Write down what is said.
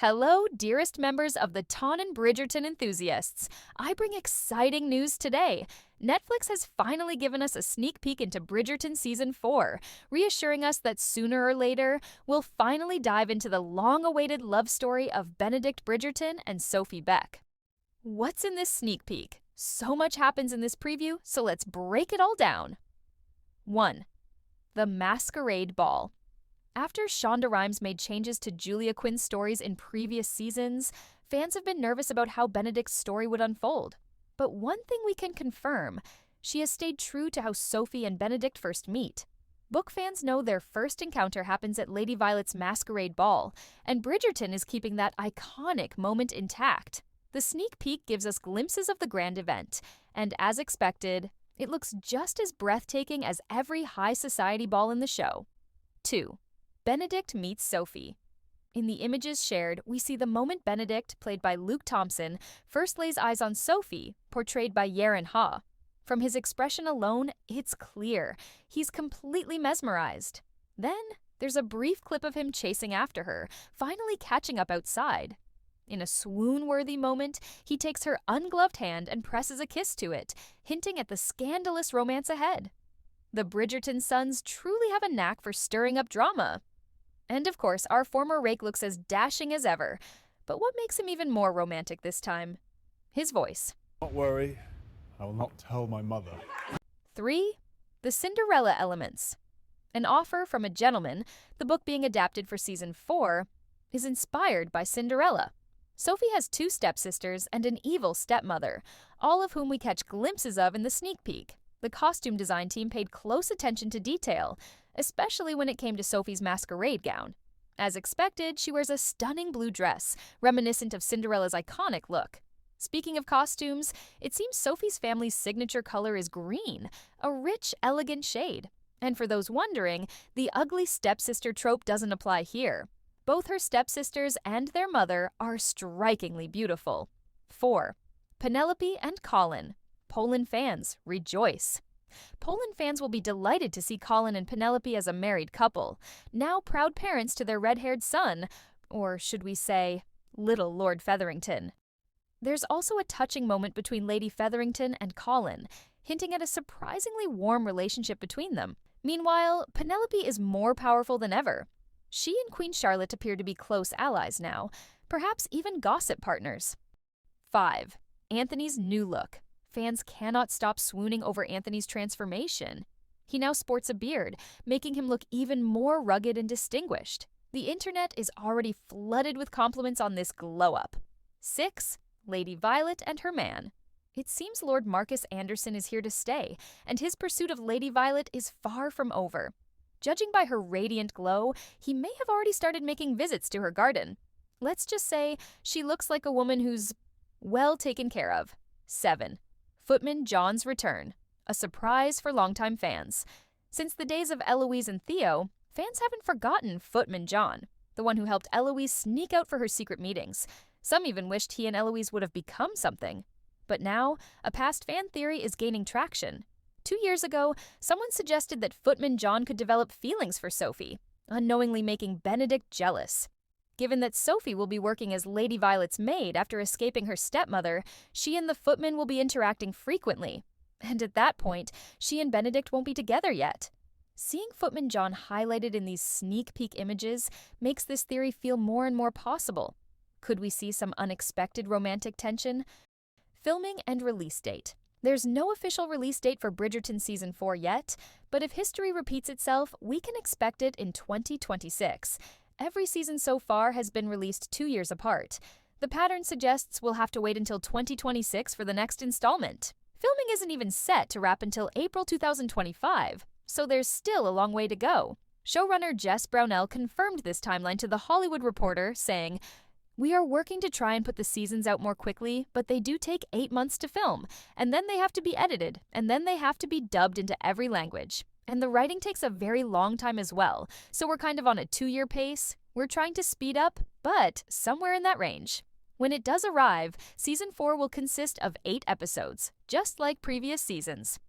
Hello, dearest members of the Ton and Bridgerton enthusiasts. I bring exciting news today. Netflix has finally given us a sneak peek into Bridgerton Season 4, reassuring us that sooner or later, we'll finally dive into the long-awaited love story of Benedict Bridgerton and Sophie Beck. What's in this sneak peek? So much happens in this preview, so let's break it all down. 1. The Masquerade Ball. After Shonda Rhimes made changes to Julia Quinn's stories in previous seasons, fans have been nervous about how Benedict's story would unfold. But one thing we can confirm, she has stayed true to how Sophie and Benedict first meet. Book fans know their first encounter happens at Lady Violet's Masquerade Ball, and Bridgerton is keeping that iconic moment intact. The sneak peek gives us glimpses of the grand event, and as expected, it looks just as breathtaking as every high society ball in the show. 2. Benedict meets Sophie. In the images shared, we see the moment Benedict, played by Luke Thompson, first lays eyes on Sophie, portrayed by Yaron Ha. From his expression alone, it's clear. He's completely mesmerized. Then, there's a brief clip of him chasing after her, finally catching up outside. In a swoon-worthy moment, he takes her ungloved hand and presses a kiss to it, hinting at the scandalous romance ahead. The Bridgerton sons truly have a knack for stirring up drama. And of course, our former rake looks as dashing as ever. But what makes him even more romantic this time? His voice. Don't worry, I will not tell my mother. 3. The Cinderella elements. An offer from a gentleman, the book being adapted for Season 4, is inspired by Cinderella. Sophie has 2 stepsisters and an evil stepmother, all of whom we catch glimpses of in the sneak peek. The costume design team paid close attention to detail, especially when it came to Sophie's masquerade gown. As expected, she wears a stunning blue dress, reminiscent of Cinderella's iconic look. Speaking of costumes, it seems Sophie's family's signature color is green, a rich, elegant shade. And for those wondering, the ugly stepsister trope doesn't apply here. Both her stepsisters and their mother are strikingly beautiful. 4. Penelope and Colin. Poland fans, rejoice. Poland fans will be delighted to see Colin and Penelope as a married couple, now proud parents to their red-haired son, or should we say, little Lord Featherington. There's also a touching moment between Lady Featherington and Colin, hinting at a surprisingly warm relationship between them. Meanwhile, Penelope is more powerful than ever. She and Queen Charlotte appear to be close allies now, perhaps even gossip partners. 5. Anthony's new look. Fans cannot stop swooning over Anthony's transformation. He now sports a beard, making him look even more rugged and distinguished. The internet is already flooded with compliments on this glow-up. 6. Lady Violet and her man. It seems Lord Marcus Anderson is here to stay, and his pursuit of Lady Violet is far from over. Judging by her radiant glow, he may have already started making visits to her garden. Let's just say she looks like a woman who's well taken care of. 7. Footman John's return, a surprise for longtime fans. Since the days of Eloise and Theo, fans haven't forgotten Footman John, the one who helped Eloise sneak out for her secret meetings. Some even wished he and Eloise would have become something. But now, a past fan theory is gaining traction. 2 years ago, someone suggested that Footman John could develop feelings for Sophie, unknowingly making Benedict jealous. Given that Sophie will be working as Lady Violet's maid after escaping her stepmother, she and the footman will be interacting frequently. And at that point, she and Benedict won't be together yet. Seeing Footman John highlighted in these sneak peek images makes this theory feel more and more possible. Could we see some unexpected romantic tension? Filming and release date. There's no official release date for Bridgerton Season 4 yet, but if history repeats itself, we can expect it in 2026. Every season so far has been released 2 years apart. The pattern suggests we'll have to wait until 2026 for the next installment. Filming isn't even set to wrap until April 2025, so there's still a long way to go. Showrunner Jess Brownell confirmed this timeline to The Hollywood Reporter, saying, "We are working to try and put the seasons out more quickly, but they do take 8 months to film, and then they have to be edited, and then they have to be dubbed into every language. And the writing takes a very long time as well, so we're kind of on a 2-year pace. We're trying to speed up, but somewhere in that range." When it does arrive, Season 4 will consist of 8 episodes, just like previous seasons.